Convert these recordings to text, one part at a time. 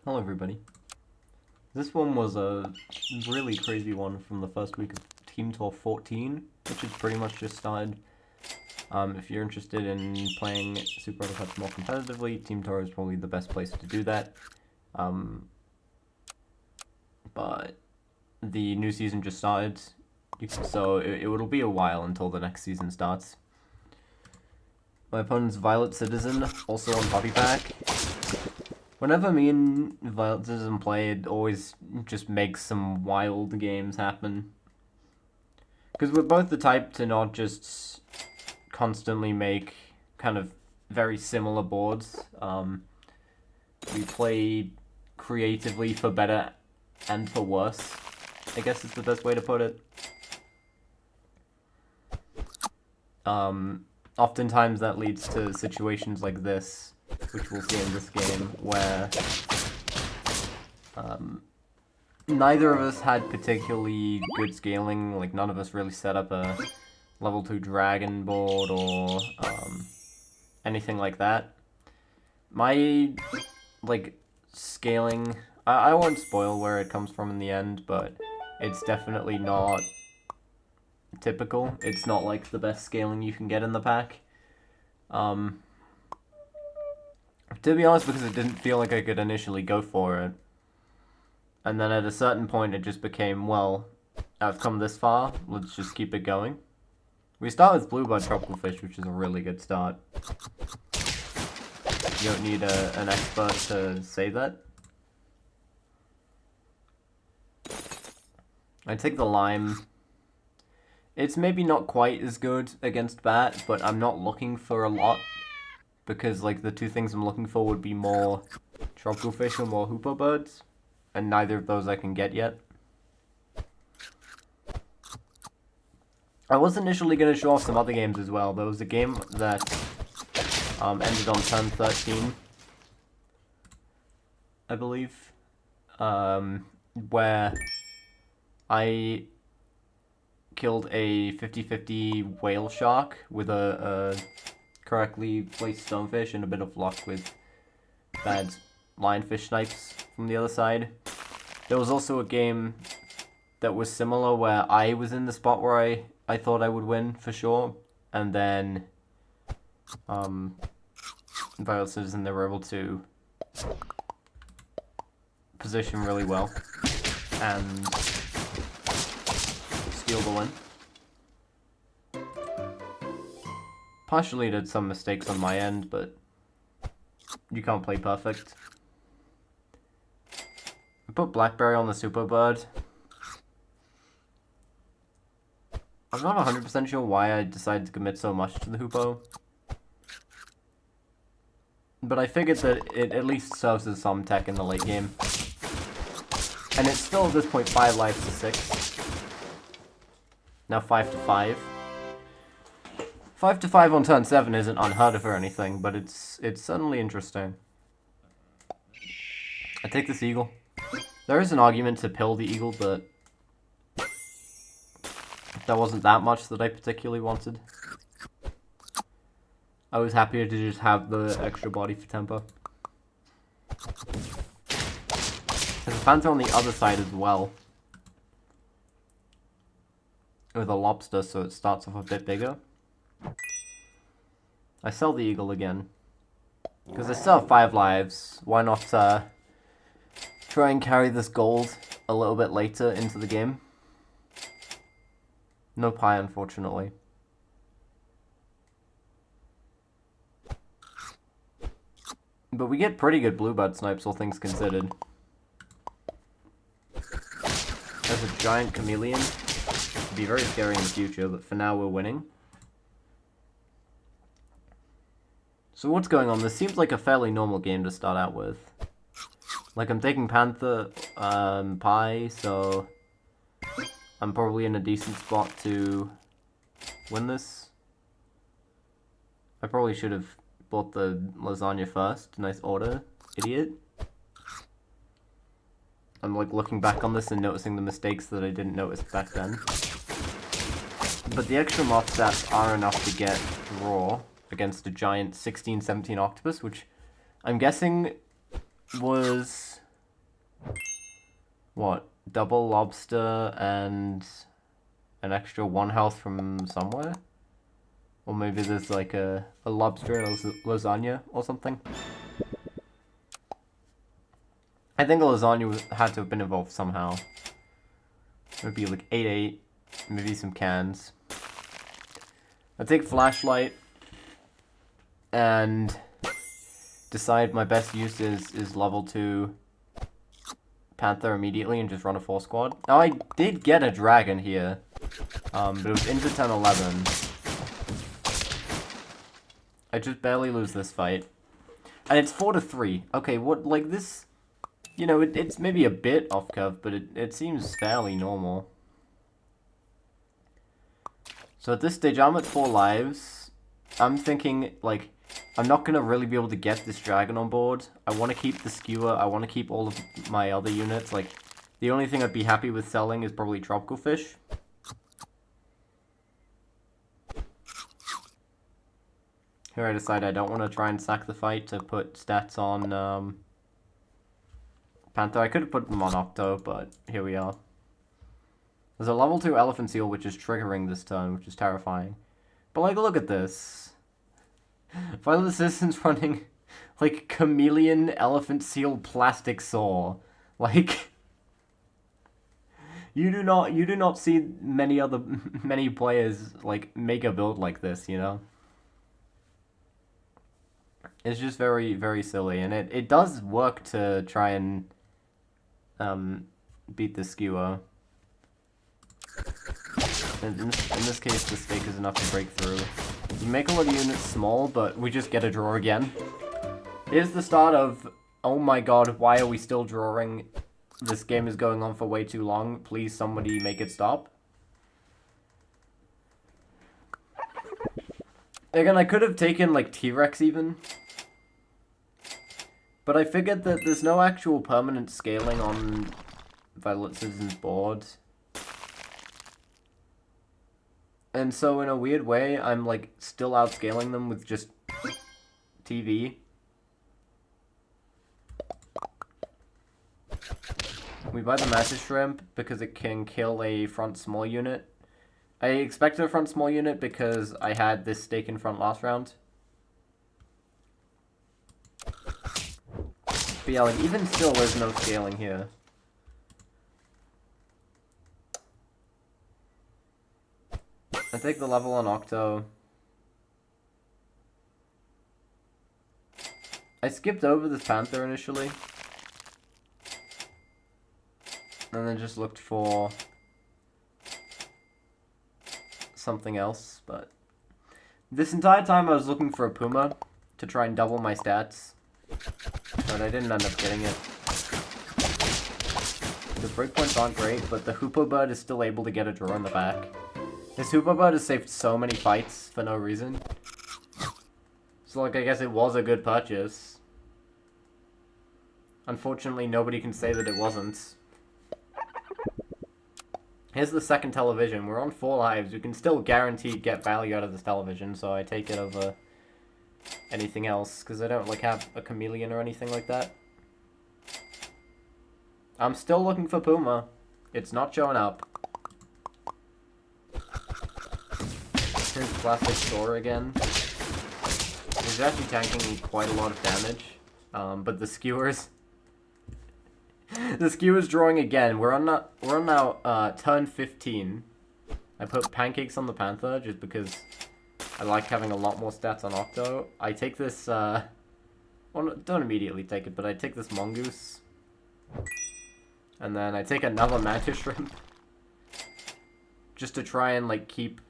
Hello everybody. This one was a really crazy one from the first week of Team Tour 14, which has pretty much just started. If you're interested in playing Super Rite more competitively, Team Tour is probably the best place to do that. But the new season just started, so it'll be a while until the next season starts. My opponent's violetcitizen, also on Puppy Pack. Whenever me and violetcitizen play, it always just makes some wild games happen. Because we're both the type to not just constantly make kind of very similar boards. We play creatively for better and for worse, I guess is the best way to put it. Oftentimes that leads to situations like this, which we'll see in this game, where neither of us had particularly good scaling. Like, none of us really set up a level 2 dragon board or anything like that. My, like, scaling, I won't spoil where it comes from in the end, but it's definitely not typical. It's not like the best scaling you can get in the pack. To be honest, because it didn't feel like I could initially go for it. And then at a certain point it just became, well, I've come this far, let's just keep it going. We start with Bluebird Tropical Fish, which is a really good start. You don't need an expert to say that. I take the lime. It's maybe not quite as good against bat, but I'm not looking for a lot. Because, like, the two things I'm looking for would be more tropical fish or more hoopoe birds. And neither of those I can get yet. I was initially going to show off some other games as well. There was a game that ended on turn 13, I believe, where I killed a 50-50 whale shark with a correctly placed stonefish and a bit of luck with bad lionfish snipes from the other side. There was also a game that was similar where I was in the spot where I thought I would win for sure, and then violetcitizen, they were able to position really well and steal the win. Partially did some mistakes on my end, but you can't play perfect. I put Blackberry on the Super Bird. I'm not 100% sure why I decided to commit so much to the Hoopoe. But I figured that it at least serves as some tech in the late game. And it's still at this point 5 lives to 6. Now 5 to 5. 5 to 5 on turn 7 isn't unheard of or anything, but it's certainly interesting. I take this eagle. There is an argument to pill the eagle, but there wasn't that much that I particularly wanted. I was happier to just have the extra body for tempo. There's a panther on the other side as well, with a lobster, so it starts off a bit bigger. I sell the eagle again, because I still have 5 lives. Why not try and carry this gold a little bit later into the game? No pie, unfortunately. But we get pretty good bluebird snipes, all things considered. There's a giant chameleon. It'd be very scary in the future, but for now we're winning. So what's going on? This seems like a fairly normal game to start out with. Like, I'm taking Panther, Pie, so I'm probably in a decent spot to win this. I probably should have bought the lasagna first. Nice order, idiot. I'm like looking back on this and noticing the mistakes that I didn't notice back then. But the extra moth stats are enough to get draw against a giant 16-17 octopus, which I'm guessing was what, double lobster and an extra 1 health from somewhere? Or maybe there's like a lobster and a lasagna or something? I think a lasagna had to have been involved somehow. It would be like 8-8, maybe some cans. I take flashlight and decide my best use is level 2 Panther immediately and just run a 4 squad. Now I did get a dragon here, but it was into 10-11. I just barely lose this fight. And it's 4-3. Okay, what, like this, you know, it's maybe a bit off curve, but it seems fairly normal. So at this stage, I'm at 4 lives. I'm thinking, like, I'm not going to really be able to get this dragon on board. I want to keep the skewer. I want to keep all of my other units. Like, the only thing I'd be happy with selling is probably tropical fish. Here I decide I don't want to try and sack the fight to put stats on Panther. I could have put them on Octo, but here we are. There's a level 2 elephant seal which is triggering this turn, which is terrifying. But like, look at this. Violetcitizen's running like chameleon elephant seal plastic saw. Like, you do not see many players like make a build like this, you know? It's just very, very silly, and it does work to try and beat the skewer. In this case, the stake is enough to break through. We make a lot of units small, but we just get a draw again. Here's the start of, oh my god, why are we still drawing? This game is going on for way too long. Please, somebody make it stop. Again, I could have taken, like, T-Rex even. But I figured that there's no actual permanent scaling on Violetcitizen's board. And so in a weird way, I'm like still outscaling them with just TV. We buy the Mantis Shrimp because it can kill a front small unit. I expected a front small unit because I had this stake in front last round. But yeah, like, even still, there's no scaling here. I take the level on Octo. I skipped over this Panther initially. And then just looked for something else, but this entire time I was looking for a Puma to try and double my stats. But I didn't end up getting it. The breakpoints aren't great, but the Hoopoe Bird is still able to get a draw in the back. This Hoopoe Bird has saved so many fights for no reason. So, like, I guess it was a good purchase. Unfortunately, nobody can say that it wasn't. Here's the second television. We're on 4 lives. We can still guaranteed get value out of this television, so I take it over anything else, because I don't, like, have a chameleon or anything like that. I'm still looking for Puma. It's not showing up. Here's Plastic Store again. He's actually tanking quite a lot of damage, but the skewers... The skewer's drawing again. We're on now turn 15. I put pancakes on the Panther just because I like having a lot more stats on Octo. I take this, well, don't immediately take it, but I take this Mongoose. And then I take another Mantis Shrimp. Just to try and, like, keep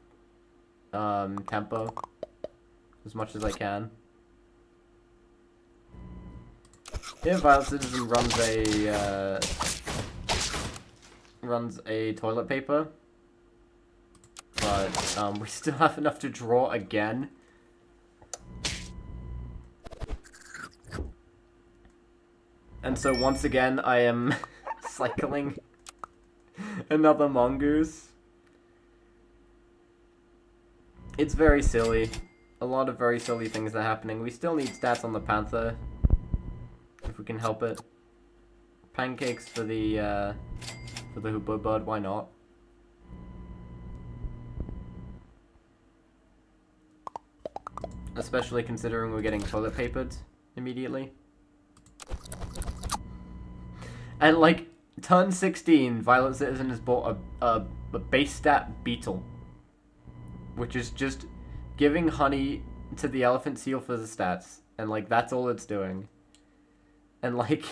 tempo as much as I can. Here, Violetcitizen runs a toilet paper, but we still have enough to draw again. And so once again, I am cycling another Mongoose. It's very silly. A lot of very silly things are happening. We still need stats on the Panther. If we can help it. pancakes for the hoopoe bird. Why not? Especially considering we're getting toilet papered immediately. And like turn 16, Violet Citizen has bought a base stat beetle, which is just giving honey to the elephant seal for the stats, and like that's all it's doing. And like,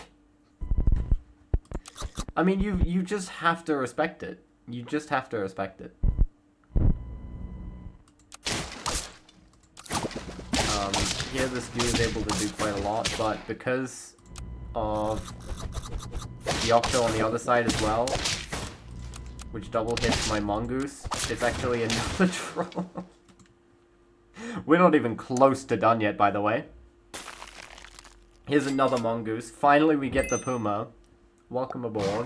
I mean, you just have to respect it. You just have to respect it. Here this dude is able to do quite a lot, but because of the Octo on the other side as well, which double hits my mongoose, it's actually another troll. We're not even close to done yet, by the way. Here's another mongoose. Finally we get the puma. Welcome aboard.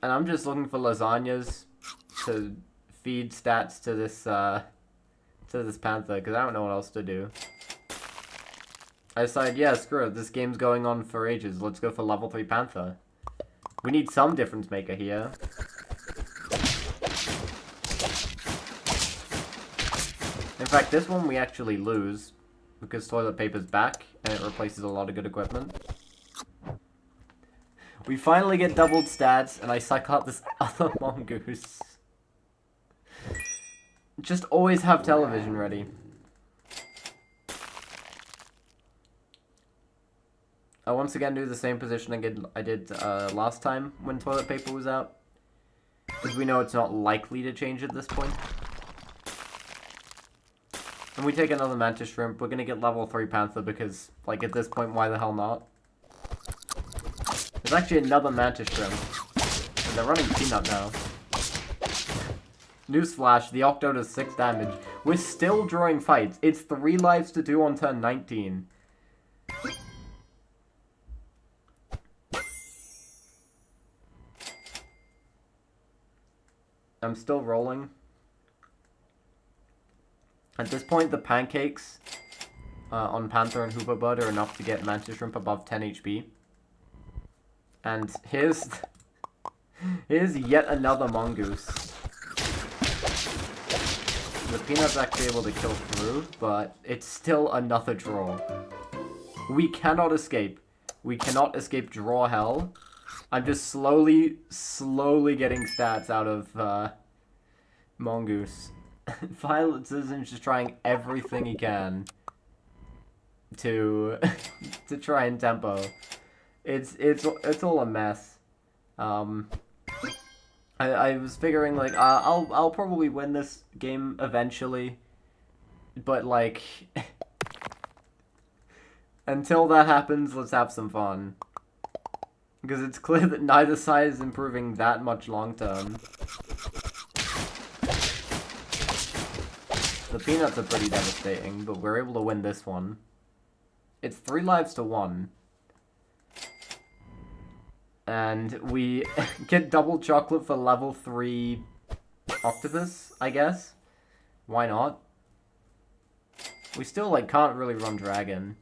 And I'm just looking for lasagnas to feed stats to this panther, because I don't know what else to do. I decided, yeah, screw it, this game's going on for ages, let's go for level 3 panther. We need some difference maker here. In fact, this one we actually lose, because toilet paper's back, and it replaces a lot of good equipment. We finally get doubled stats, and I cycle out this other mongoose. Just always have television ready. I once again do the same position I did last time when toilet paper was out. Because we know it's not likely to change at this point. And we take another mantis shrimp. We're gonna get level 3 panther because, like, at this point, why the hell not? There's actually another mantis shrimp. And they're running peanut now. Newsflash, the Octo does 6 damage. We're still drawing fights. It's 3 lives to do on turn 19. I'm still rolling. At this point, the pancakes on Panther and Hoover Bud are enough to get Mantis Shrimp above 10 HP. And here's yet another mongoose. The peanut's actually able to kill through, but it's still another draw. We cannot escape. We cannot escape draw hell. I'm just slowly getting stats out of mongoose. Violet Citizen's just trying everything he can to to try and tempo. It's all a mess. I was figuring like I'll probably win this game eventually, but like until that happens, let's have some fun. Because it's clear that neither side is improving that much long term. The peanuts are pretty devastating, but we're able to win this one. It's 3 lives to 1. And we get double chocolate for level 3 octopus, I guess. Why not? We still, like, can't really run dragon.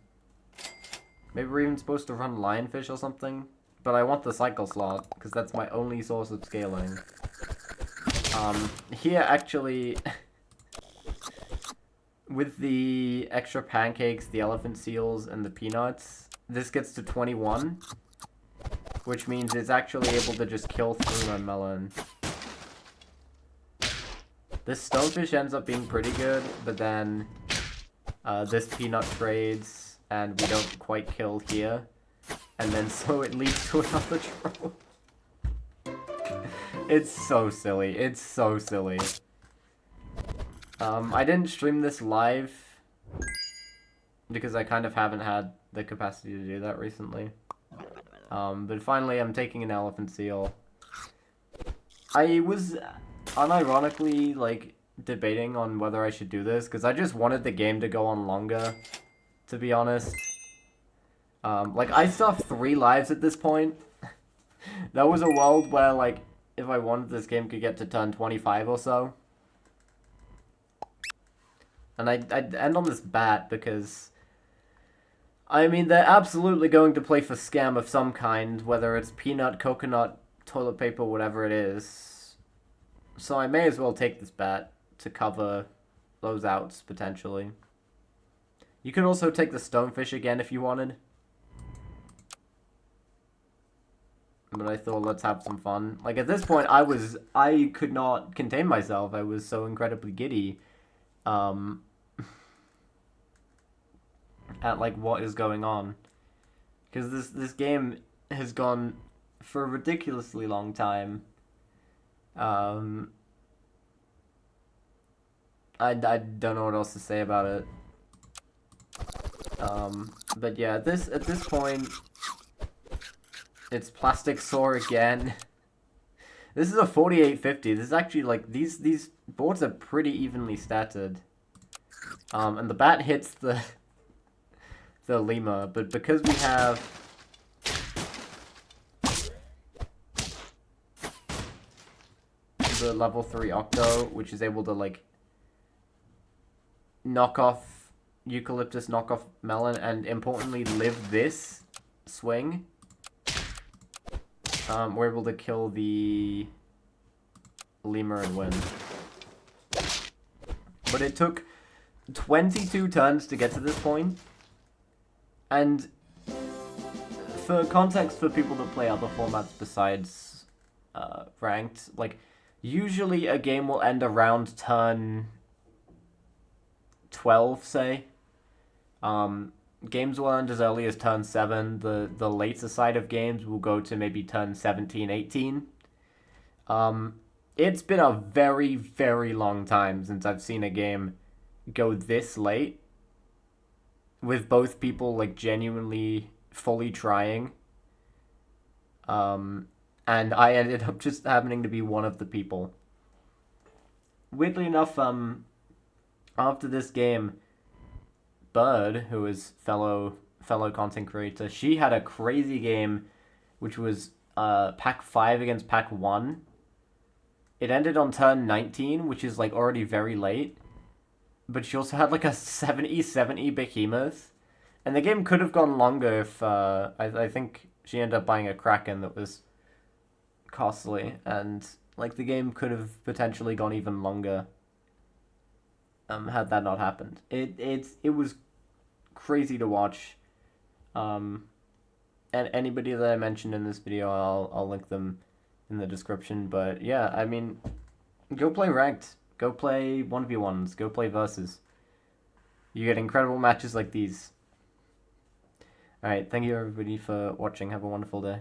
Maybe we're even supposed to run lionfish or something. But I want the cycle slot, because that's my only source of scaling. Here, actually, with the extra pancakes, the elephant seals, and the peanuts, this gets to 21. Which means it's actually able to just kill through my melon. This stonefish ends up being pretty good, but then this peanut trades, and we don't quite kill here. And then so it leads to another troll. It's so silly. It's so silly. I didn't stream this live because I kind of haven't had the capacity to do that recently. But finally I'm taking an elephant seal. I was unironically, like, debating on whether I should do this, because I just wanted the game to go on longer, to be honest. Like, I still have 3 lives at this point. That was a world where, like, if I wanted, this game could get to turn 25 or so. And I'd end on this bat because I mean, they're absolutely going to play for scam of some kind, whether it's peanut, coconut, toilet paper, whatever it is. So I may as well take this bet to cover those outs, potentially. You could also take the stonefish again if you wanted. But I thought, let's have some fun. Like, at this point, I could not contain myself. I was so incredibly giddy. At, like, what is going on. Because this game has gone for a ridiculously long time. I don't know what else to say about it. But yeah, at this point, it's plastic saw again. This is a 4850. This is actually like these boards are pretty evenly statted. And the bat hits the lemur, but because we have the level 3 octo, which is able to like knock off eucalyptus, knock off melon, and importantly live this swing, we're able to kill the lemur and win. But it took 22 turns to get to this point. And for context for people that play other formats besides ranked, like, usually a game will end around turn 12, say. Games will end as early as turn 7. The later side of games will go to maybe turn 17, 18. It's been a very, very long time since I've seen a game go this late with both people, like, genuinely fully trying. And I ended up just happening to be one of the people. Weirdly enough, after this game, Bird, who is fellow content creator, she had a crazy game, which was pack 5 against pack 1. It ended on turn 19, which is like already very late. But she also had like a 70-70 behemoth. And the game could have gone longer if I think she ended up buying a Kraken that was costly, and like the game could have potentially gone even longer had that not happened. It was crazy to watch. And anybody that I mentioned in this video, I'll link them in the description. But yeah, I mean, go play ranked. Go play 1v1s. Go play versus. You get incredible matches like these. Alright, thank you everybody for watching. Have a wonderful day.